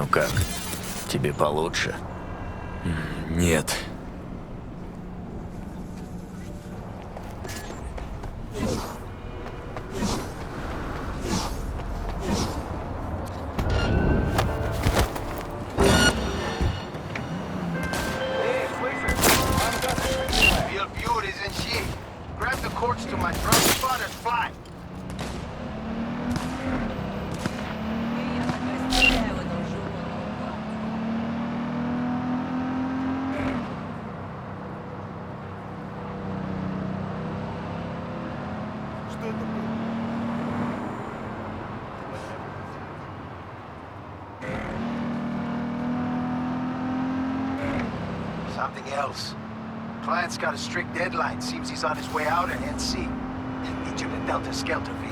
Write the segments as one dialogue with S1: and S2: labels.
S1: Ну как, тебе получше?
S2: Нет.
S3: Hey, слышишь? Feel viewed isn't she? Grab the cords to my drone spotters, fly!
S4: Я такая стреляю в этого животного.
S3: Что это было? Something else. Client's got a strict deadline. Seems he's on his way out at NC. Need you to Delta Skelter V.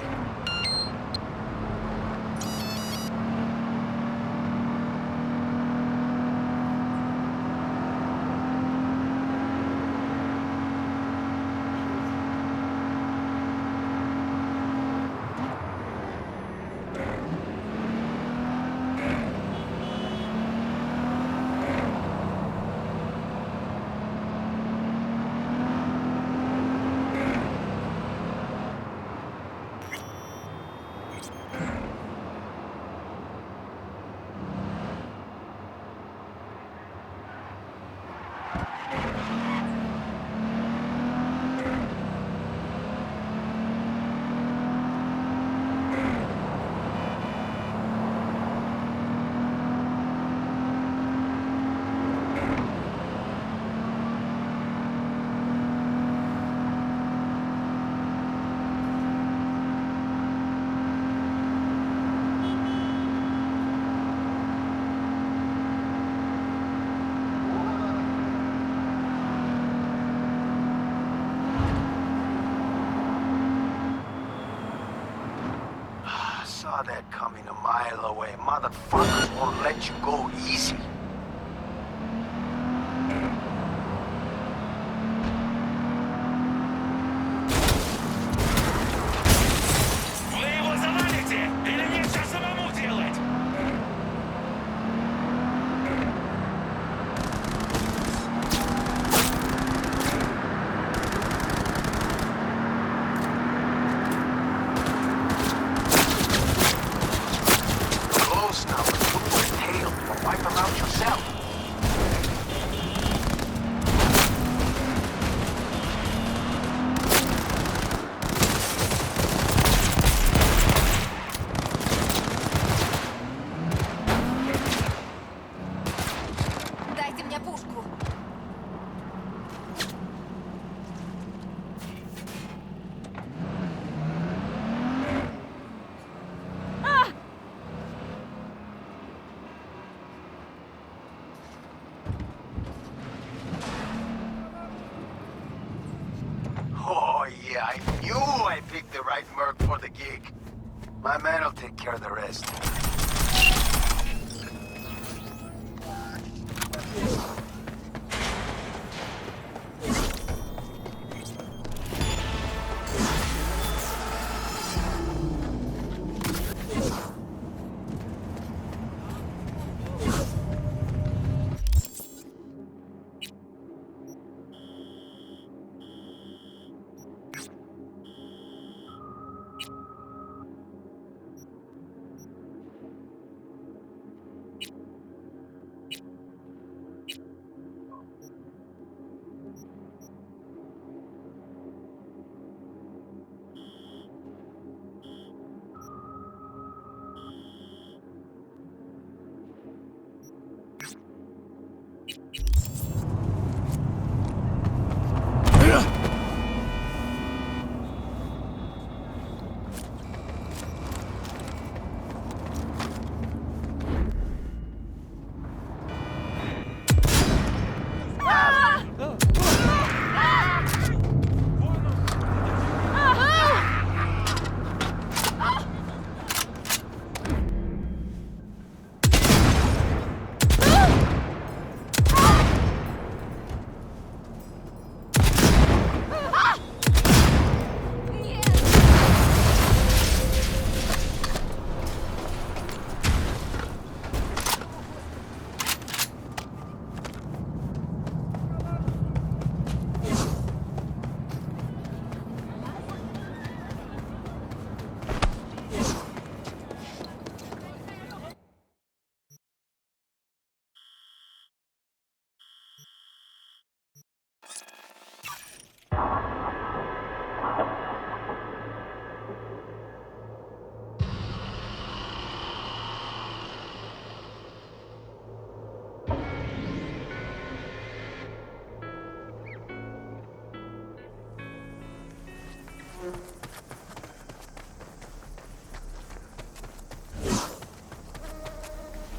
S3: Saw that coming a mile away. Motherfuckers won't let you go easy.
S5: Вы его завалите? Или мне все самому делать?
S3: Close now. Look for the tail. Or wipe them out yourself.
S4: Дайте мне пушку.
S3: Oh, yeah, I knew I picked the right merc for the gig. My man will take care of the rest.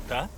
S5: Да?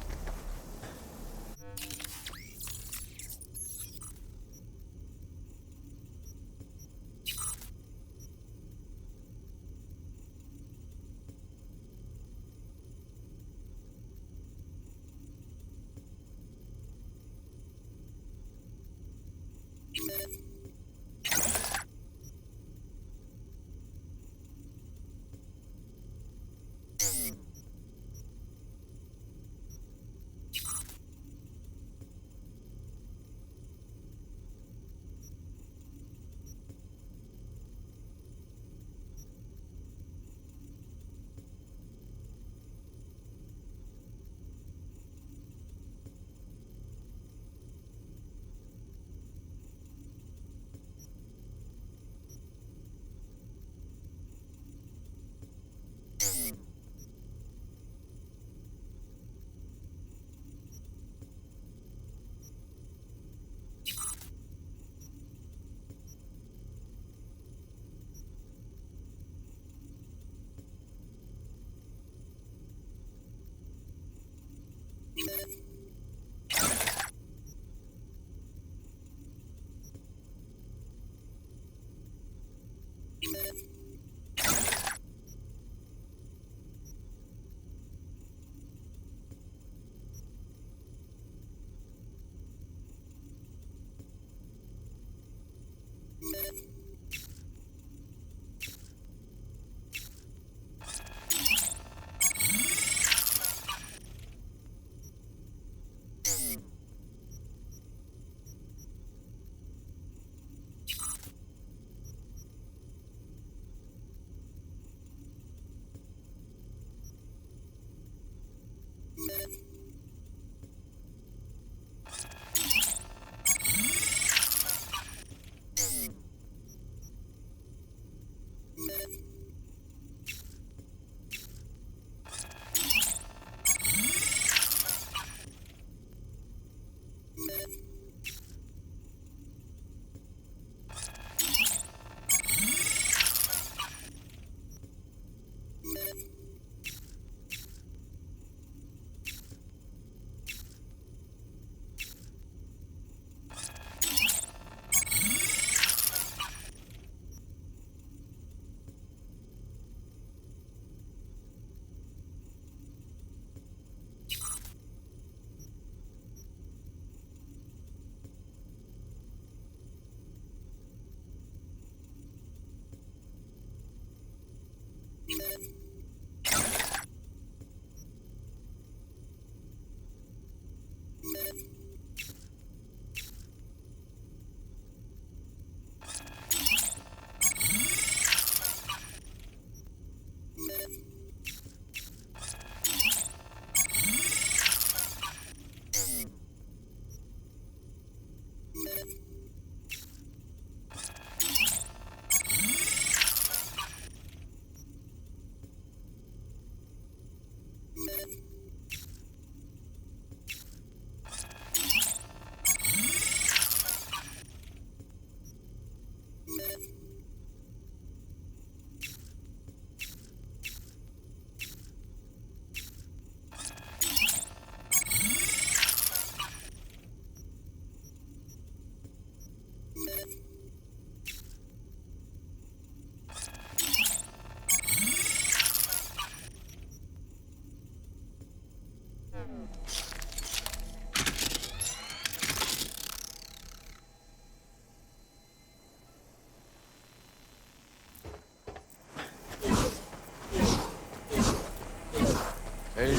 S2: Эй,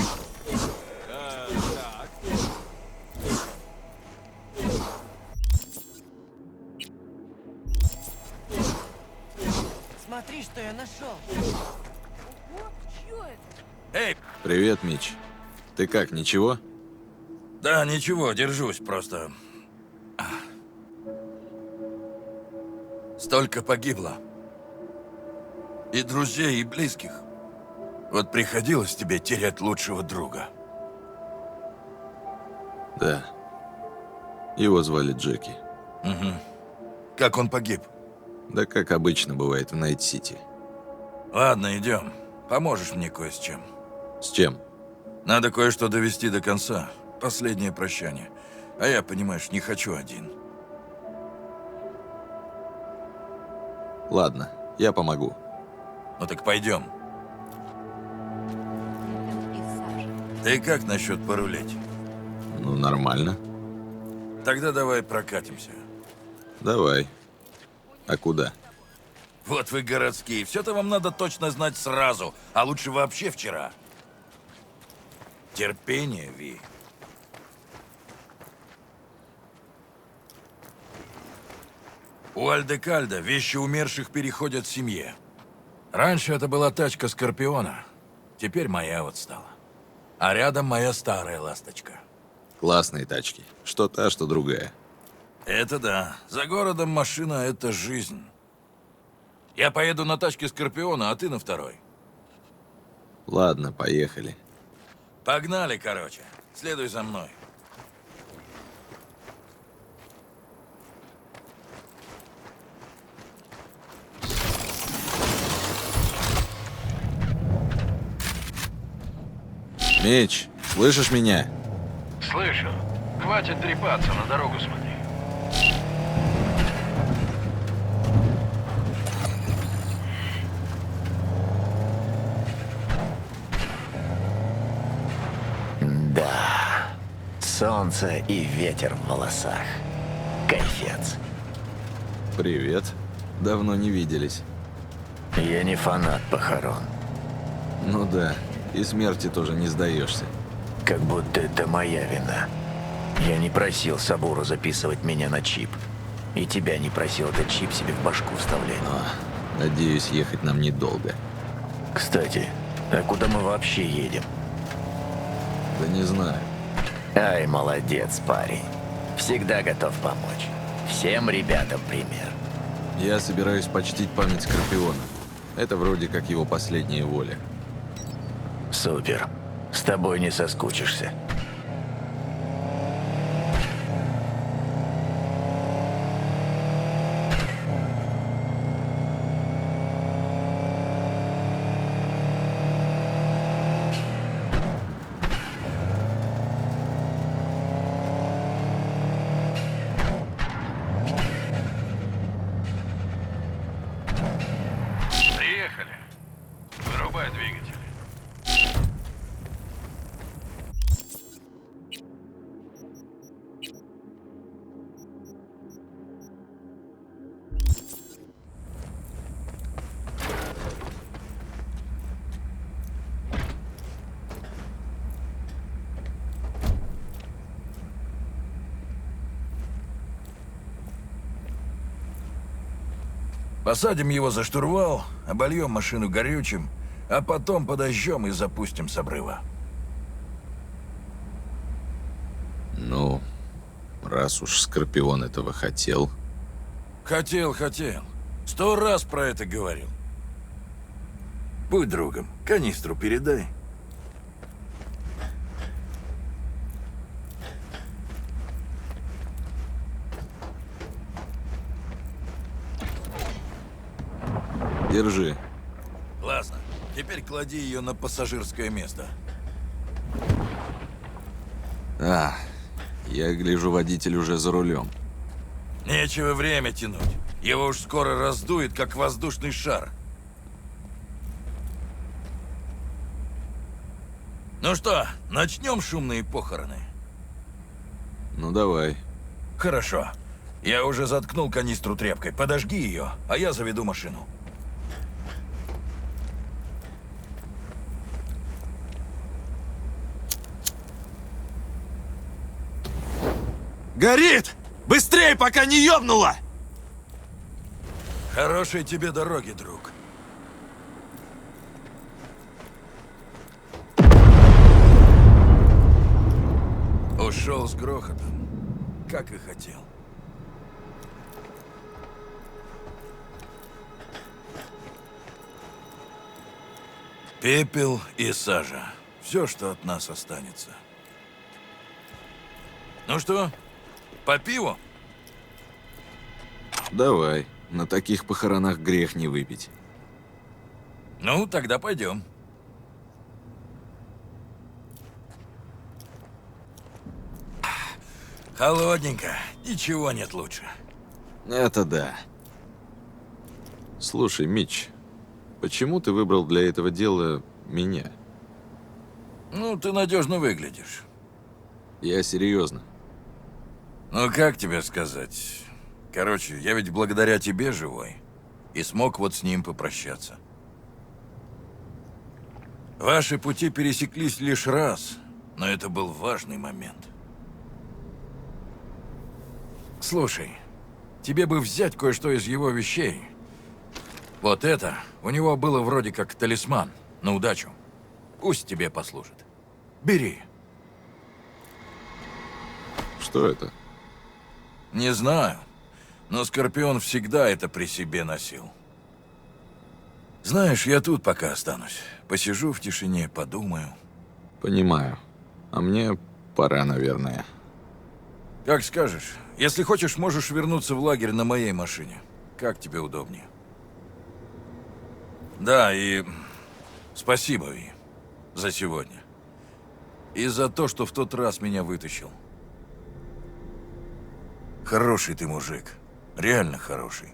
S4: Смотри, что я нашел. Ого, чё это?
S5: Эй,
S2: привет, Мич. Ты как, ничего?
S5: да ничего, держусь, просто... Столько погибло. И друзей, и близких. Вот приходилось тебе терять лучшего друга.
S2: Да. Его звали Джеки.
S5: Как он погиб?
S2: Да как обычно бывает в Найт-Сити.
S5: Ладно, идем. Поможешь мне кое с чем.
S2: С чем?
S5: Надо кое-что довести до конца. Последнее прощание. А я, понимаешь, не хочу один.
S2: Ладно, я помогу.
S5: Ну так пойдем. Ты как насчет порулить?
S2: Ну, нормально.
S5: Тогда давай прокатимся.
S2: Давай. А куда?
S5: Вот вы городские. Все-то вам надо точно знать сразу, а лучше вообще вчера. Терпение, Ви. У Альдекальда вещи умерших переходят семье. Раньше это была тачка Скорпиона. Теперь моя вот стала. А рядом моя старая ласточка.
S2: Классные тачки. Что та, что другая.
S5: Это да. За городом машина — это жизнь. Я поеду на тачке Скорпиона, а ты на второй.
S2: Ладно, поехали.
S5: Погнали, короче. Следуй за мной.
S2: Меч, слышишь меня?
S6: Слышу. Хватит трепаться, на дорогу смотри.
S1: Да. Солнце и ветер в волосах. Кайфец.
S2: Привет. Давно не виделись.
S1: Я не фанат похорон.
S2: Ну да, и смерти тоже не сдаешься.
S1: Как будто это моя вина. Я не просил Сабуру записывать меня на чип. И тебя не просил этот чип себе в башку вставлять.
S2: Надеюсь, ехать нам недолго.
S1: Кстати, а куда мы вообще едем?
S2: Да не знаю.
S1: Ай, молодец, парень. Всегда готов помочь. Всем ребятам пример.
S2: Я собираюсь почтить память Скорпиона. Это вроде как его последняя воля.
S1: Супер. С тобой не соскучишься.
S6: Приехали. Вырубай двигатель.
S5: Посадим его за штурвал, обольем машину горючим, а потом подожжем и запустим с обрыва.
S2: Ну, раз уж Скорпион этого хотел.
S5: Хотел. 100 раз про это говорил. Будь другом, канистру передай.
S2: Держи.
S5: Классно. Теперь клади ее на пассажирское место.
S2: Я гляжу, водитель уже за рулем.
S5: Нечего время тянуть. Его уж скоро раздует, как воздушный шар. Ну что, начнем шумные похороны?
S2: Ну давай.
S5: Хорошо. Я уже заткнул канистру тряпкой. Подожги ее, а я заведу машину.
S2: Горит! Быстрее, пока не ёбнуло!
S5: Хорошей тебе дороги, друг. Ушел с грохотом, как и хотел. Пепел и сажа. Все, что от нас останется. Ну что, по пиву?
S2: Давай. На таких похоронах грех не выпить.
S5: Ну, тогда пойдем. Холодненько. Ничего нет лучше.
S2: Это да. Слушай, Митч, почему ты выбрал для этого дела меня?
S5: Ну, ты надежно выглядишь.
S2: Я серьезно.
S5: Ну, как тебе сказать? Короче, я ведь благодаря тебе живой. И смог вот с ним попрощаться. Ваши пути пересеклись лишь раз, но это был важный момент. Слушай, тебе бы взять кое-что из его вещей. Вот это у него было вроде как талисман на удачу. Пусть тебе послужит. Бери.
S2: Что это?
S5: Не знаю, но Скорпион всегда это при себе носил. Знаешь, я тут пока останусь. Посижу в тишине, подумаю.
S2: Понимаю. А мне пора, наверное.
S5: Как скажешь. Если хочешь, можешь вернуться в лагерь на моей машине. Как тебе удобнее. Да, и спасибо, Ви, за сегодня. И за то, что в тот раз меня вытащил. Хороший ты мужик. Реально хороший.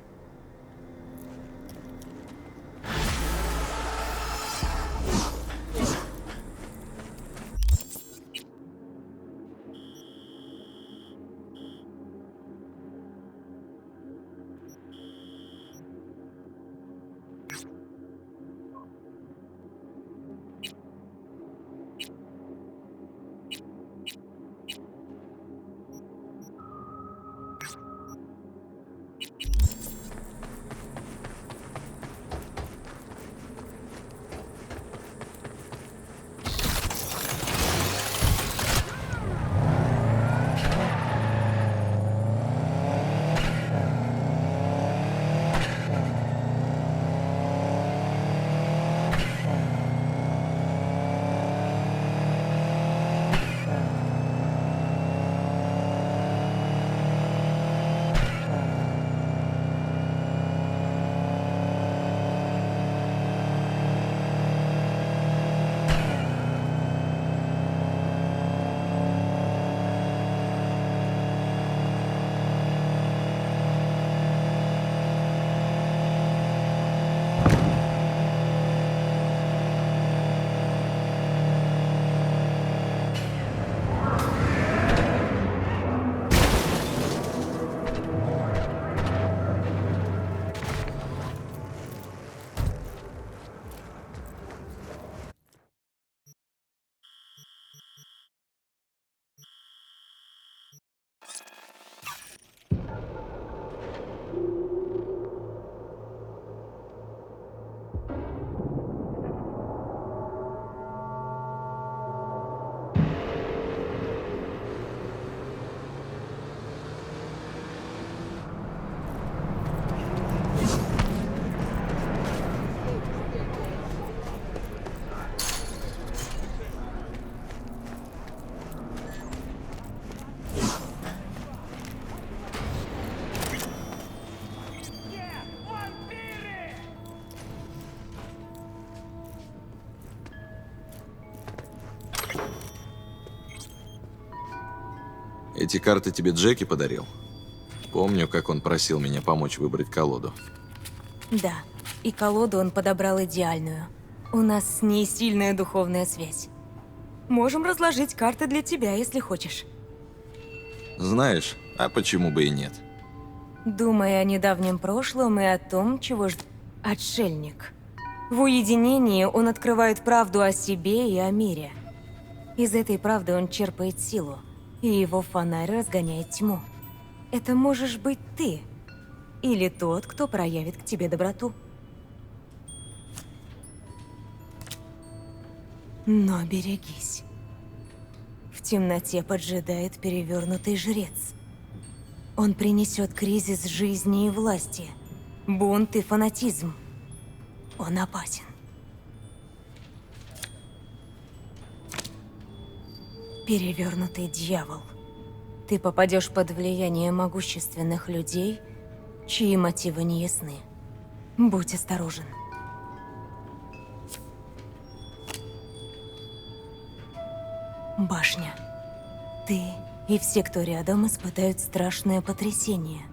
S2: Эти карты тебе Джеки подарил? Помню, как он просил меня помочь выбрать колоду.
S7: Да, и колоду он подобрал идеальную. У нас с ней сильная духовная связь. Можем разложить карты для тебя, если хочешь.
S2: Знаешь, а почему бы и нет?
S7: Думая о недавнем прошлом и о том, чего ждет отшельник. В уединении он открывает правду о себе и о мире. Из этой правды он черпает силу, и его фонарь разгоняет тьму. Это можешь быть ты, или тот, кто проявит к тебе доброту. Но берегись. В темноте поджидает перевернутый жрец. Он принесет кризис жизни и власти, бунт и фанатизм. Он опасен. Перевернутый дьявол. Ты попадешь под влияние могущественных людей, чьи мотивы не ясны. Будь осторожен. Башня. Ты и все, кто рядом, испытают страшное потрясение.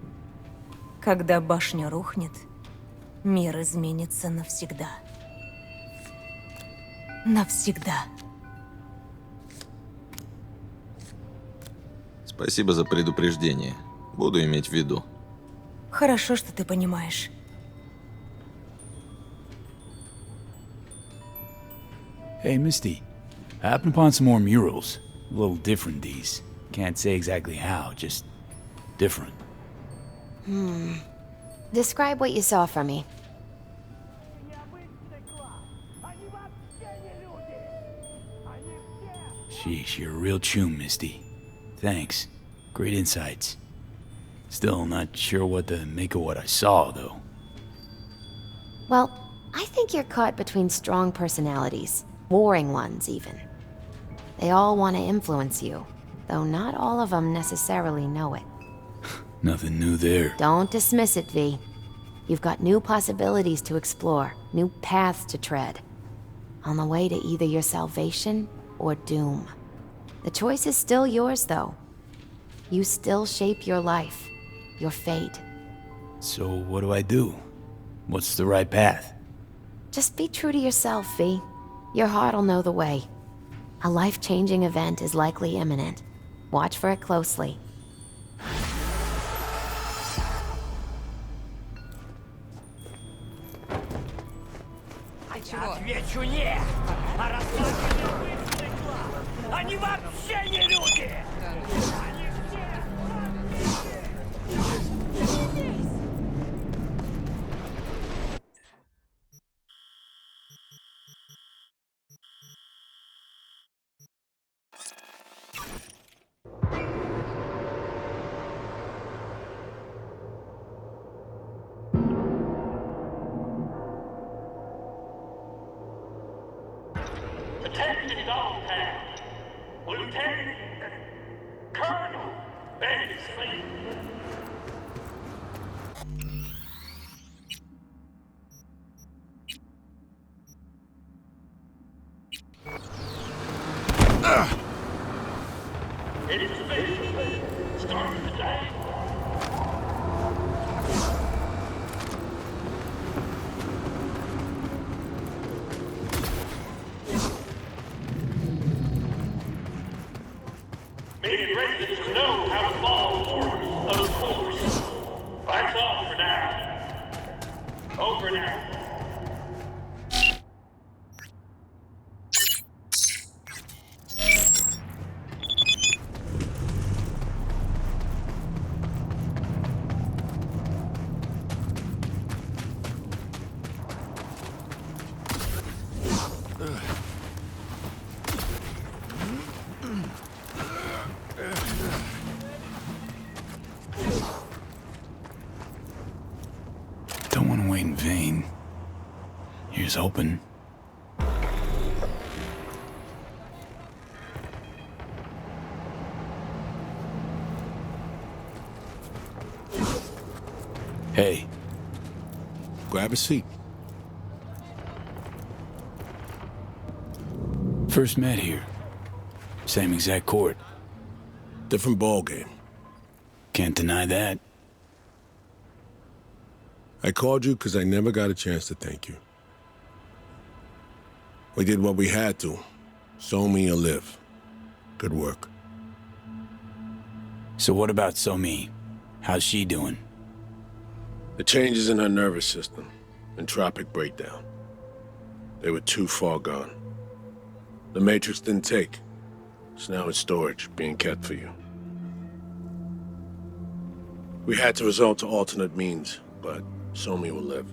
S7: Когда башня рухнет, мир изменится навсегда. Навсегда.
S2: Спасибо за предупреждение. Буду иметь в виду.
S7: Хорошо, что ты понимаешь.
S8: Hey, Misty. I happened upon some more murals. A little different, these. Can't say exactly how, just different.
S9: Describe what you saw for me.
S8: Sheesh, you're a real chum, Misty. Thanks. Great insights. Still not sure what to make of what I saw, though.
S9: Well, I think you're caught between strong personalities. Warring ones, even. They all want to influence you, though not all of them necessarily know it.
S8: Nothing new there.
S9: Don't dismiss it, V. You've got new possibilities to explore, new paths to tread. On the way to either your salvation or doom. The choice is still yours, though. You still shape your life, your fate.
S8: So what do I do? What's the right path?
S9: Just be true to yourself, V. Your heart'll know the way. A life-changing event is likely imminent. Watch for it closely.
S4: Отвечу нет! А раз они вообще не люди!
S6: Attention Dogtown. Lieutenant Colonel Beasley. It's officially starting today. Maybe residents know how to follow orders, of course. That's all for now. Over now.
S8: Don't want to wait in vain. Here's hoping. Hey.
S10: Grab a seat.
S8: First met here. Same exact court.
S10: Different ballgame.
S8: Can't deny that.
S10: I called you because I never got a chance to thank you. We did what we had to. So me or live. Good work.
S8: So what about Somi? How's she doing?
S10: The changes in her nervous system. Entropic breakdown. They were too far gone. The Matrix didn't take. It's now in storage, being kept for you. We had to resort to alternate means, but Somi will live.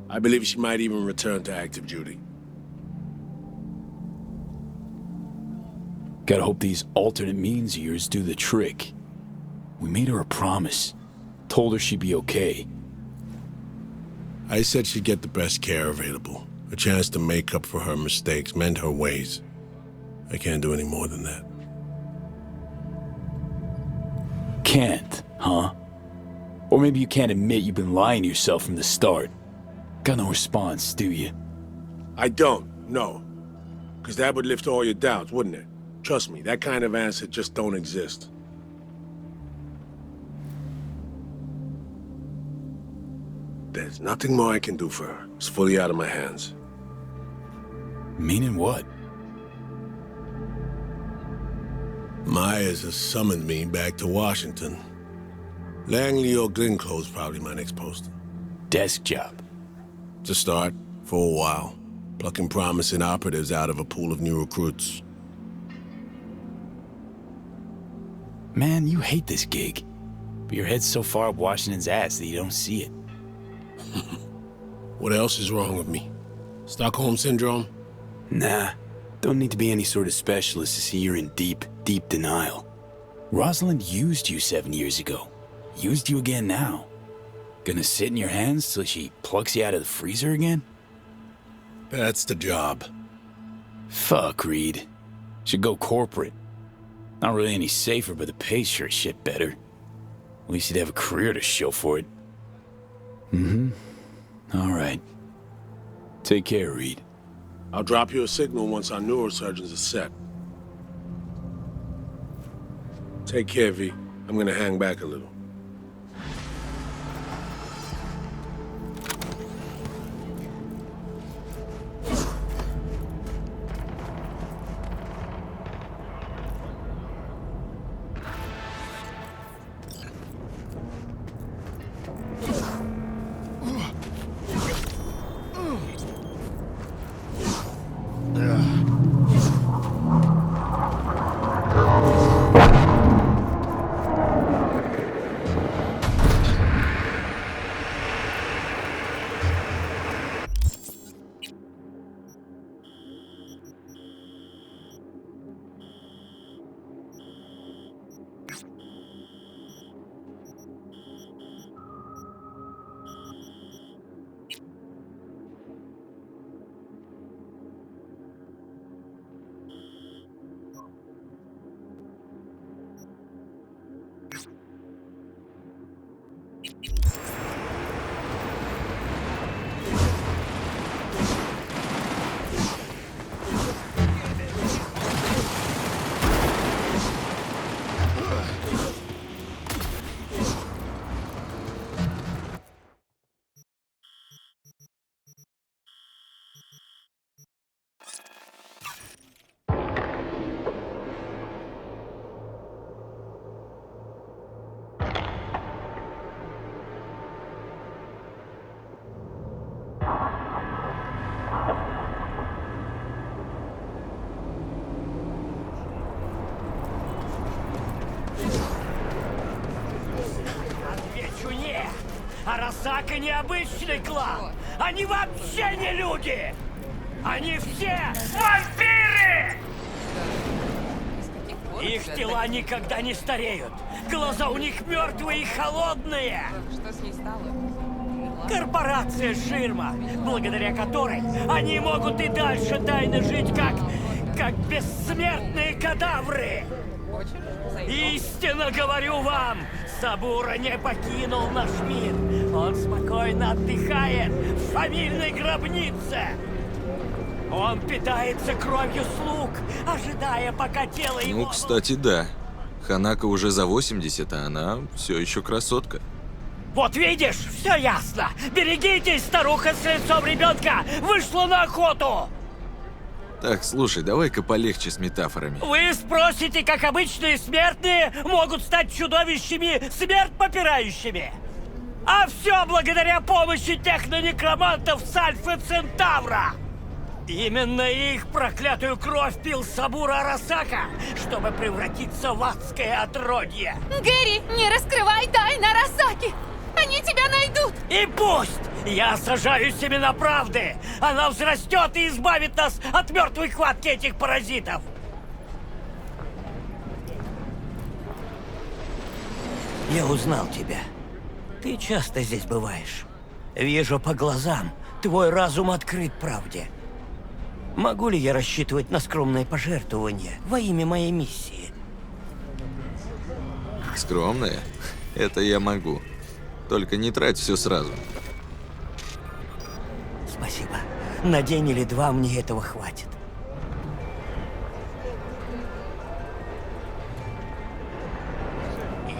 S10: I believe she might even return to active duty.
S8: Gotta hope these alternate means of yours do the trick. We made her a promise. Told her she'd be okay.
S10: I said she'd get the best care available. A chance to make up for her mistakes, mend her ways. I can't do any more than that.
S8: Can't, huh? Or maybe you can't admit you've been lying to yourself from the start. Got no response, do you?
S10: I don't, no. Because that would lift all your doubts, wouldn't it? Trust me, that kind of answer just don't exist. There's nothing more I can do for her. It's fully out of my hands.
S8: Meaning what?
S10: Myers has summoned me back to Washington. Langley or Glenclose's probably my next post.
S8: Desk job.
S10: To start, for a while. Plucking promising operatives out of a pool of new recruits.
S8: Man, you hate this gig. But your head's so far up Washington's ass that you don't see it.
S10: What else is wrong with me? Stockholm Syndrome?
S8: Nah. Don't need to be any sort of specialist to see you're in deep, deep denial. Rosalind used you 7 years ago. Used you again now. Gonna sit in your hands till she plucks you out of the freezer again?
S10: That's the job.
S8: Fuck, Reed. Should go corporate. Not really any safer, but the pay's sure as shit better. At least you'd have a career to show for it. Alright. Take care, Reed.
S10: I'll drop you a signal once our neurosurgeons are set. Take care, V. I'm gonna hang back a little.
S11: Арасака необычный клан! Они вообще не люди! Они все вампиры! Их тела никогда не стареют. Глаза у них мертвые и холодные.
S4: Что с ней стало?
S11: Корпорация Ширма, благодаря которой они могут и дальше тайно жить как бессмертные кадавры. Истинно говорю вам, Сабура не покинул наш мир. Он спокойно отдыхает в фамильной гробнице. Он питается кровью слуг, ожидая, пока тело его...
S2: Ну, кстати, да. Ханако уже за 80, а она все еще красотка.
S11: Вот видишь, все ясно. Берегитесь, старуха с лицом ребенка вышла на охоту.
S2: Так, слушай, давай-ка полегче с метафорами.
S11: Вы спросите, как обычные смертные могут стать чудовищами, смерть попирающими. А все благодаря помощи технонекромантов с Альфа Центавра. Именно их проклятую кровь пил Сабура Арасака, чтобы превратиться в адское отродье.
S4: Гэри, не раскрывай тайны Арасаки! Они тебя найдут!
S11: И пусть! Я сажаю семена правды! Она взрастет и избавит нас от мертвой хватки этих паразитов! Я узнал тебя. Ты часто здесь бываешь. Вижу по глазам, твой разум открыт правде. Могу ли я рассчитывать на скромное пожертвование во имя моей миссии?
S2: Скромная? Это я могу. Только не трать все сразу.
S11: Спасибо. На день или два мне этого хватит.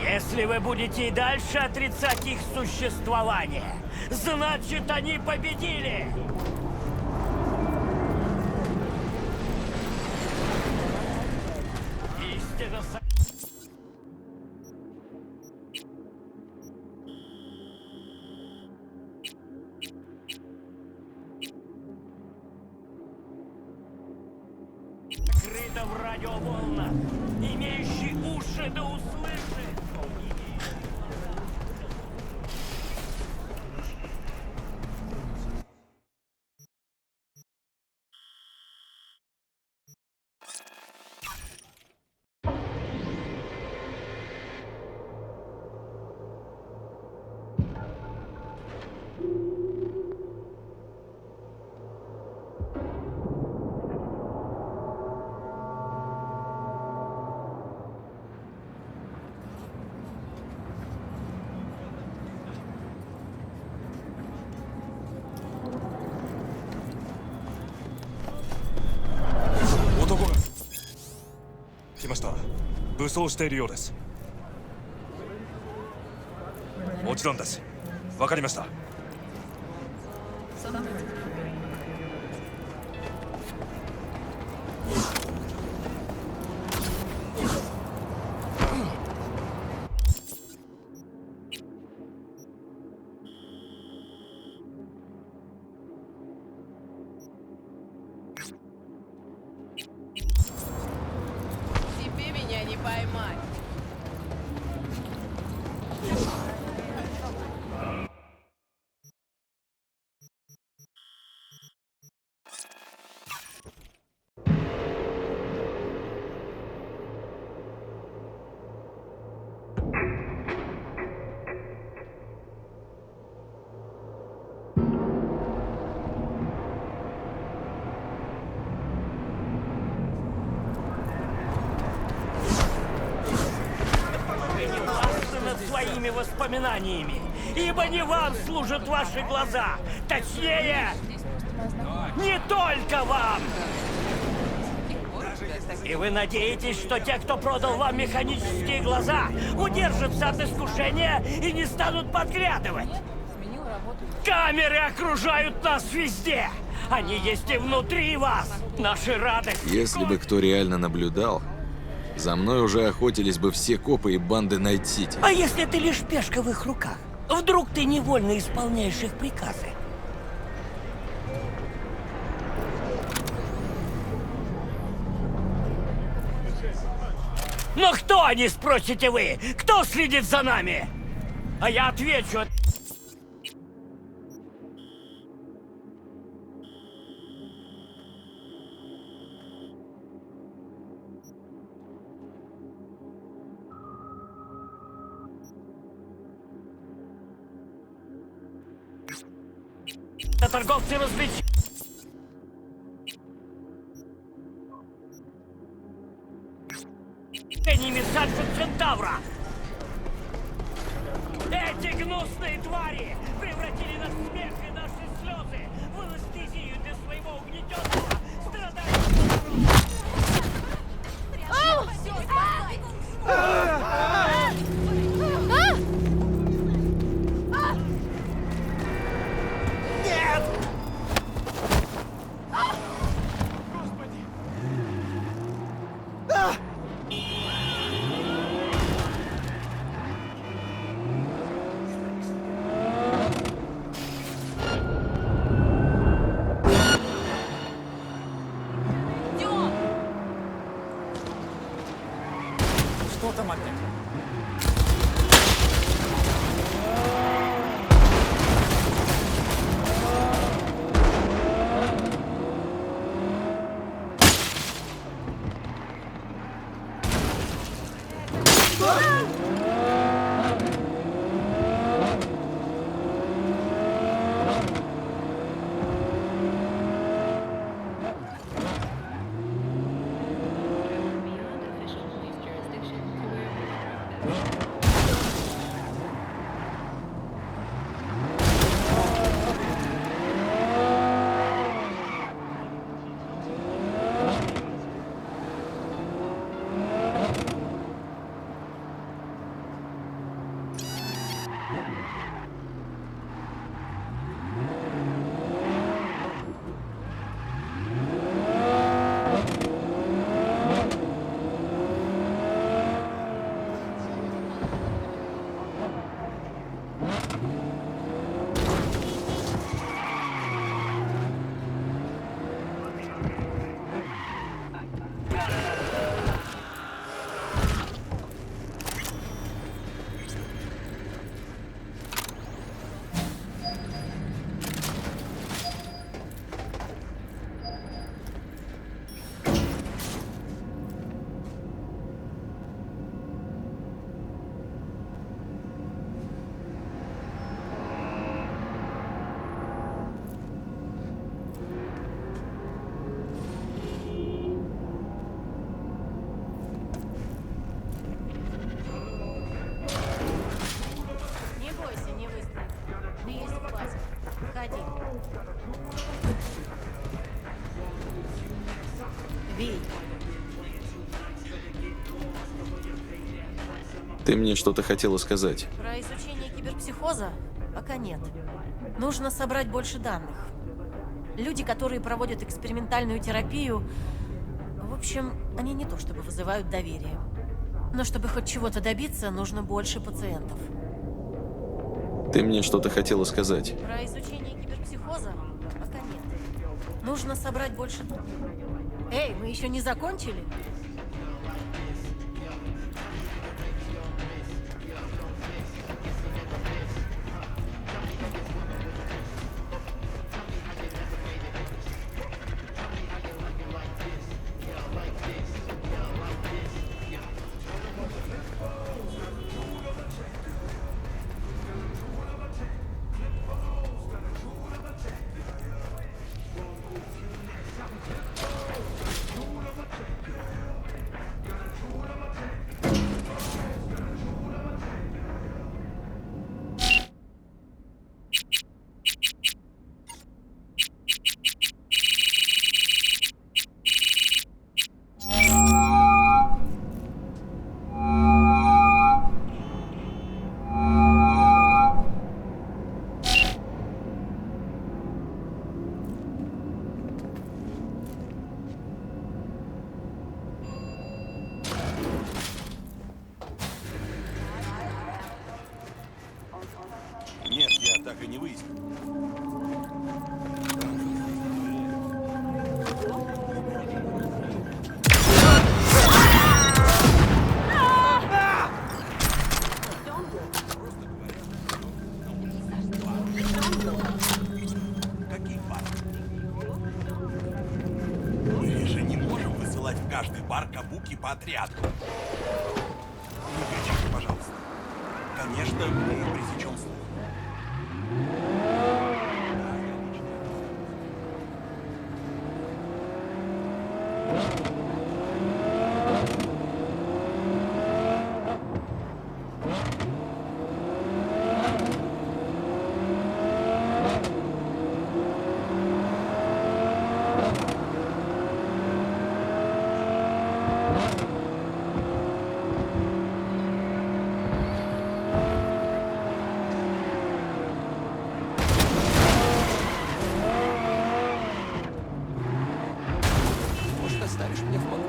S11: Если вы будете и дальше отрицать их существование, значит, они победили! Истина скрыта в радиоволнах, имеющий уши да услышит.
S12: 男が来ました。武装しているようです。もちろんです。わかりました。
S4: Тебе меня не поймать.
S11: Над своими воспоминаниями, ибо не вам служат ваши глаза, точнее, не только вам. И вы надеетесь, что те, кто продал вам механические глаза, удержатся от искушения и не станут подглядывать. Камеры окружают нас везде. Они есть и внутри вас. Наши радости.
S2: Если бы кто реально наблюдал, за мной уже охотились бы все копы и банды Найт-Сити.
S11: А если ты лишь пешка в их руках? Вдруг ты невольно исполняешь их приказы? Но кто они, спросите вы? Кто следит за нами? А я отвечу. Это торговцы развлечений. Альфа-Центавра! Эти гнусные твари превратили наш смех и наши слезы в анестезию для своего угнетенного, страдающего. Нет!
S4: Заходи. Ви.
S2: Ты мне что-то хотела сказать.
S4: Про изучение киберпсихоза пока нет. Нужно собрать больше данных. Люди, которые проводят экспериментальную терапию, в общем, они не то чтобы вызывают доверие. Но чтобы хоть чего-то добиться, нужно больше пациентов.
S2: Ты мне что-то хотела сказать.
S4: Про изучение киберпсихоза пока нет. Нужно собрать больше... Эй, мы еще не закончили?
S12: Нет, я так и не выяснил. Какие пары? Мы же не можем высылать в каждый бар кабуки по отряду. Не кричите, пожалуйста. Конечно, мы пресечем слух.
S1: Может, оставишь мне фото?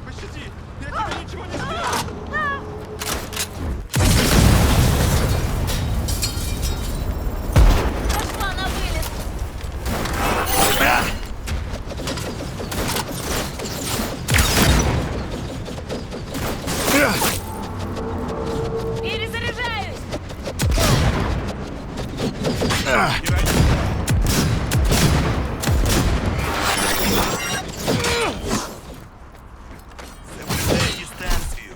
S12: Пощади! Я тебе ничего не сделал!
S4: Пошла на вылет! Перезаряжаюсь!
S12: Соблюдай дистанцию.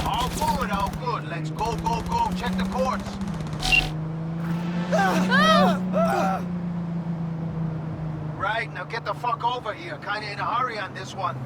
S3: All good, all good. Let's go, go, go. Check the courts. Right, now get the fuck over here. Kinda in a hurry on this one.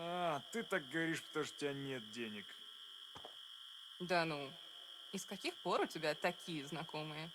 S13: А, ты так говоришь, потому что у тебя нет денег.
S14: Да ну, и с каких пор у тебя такие знакомые?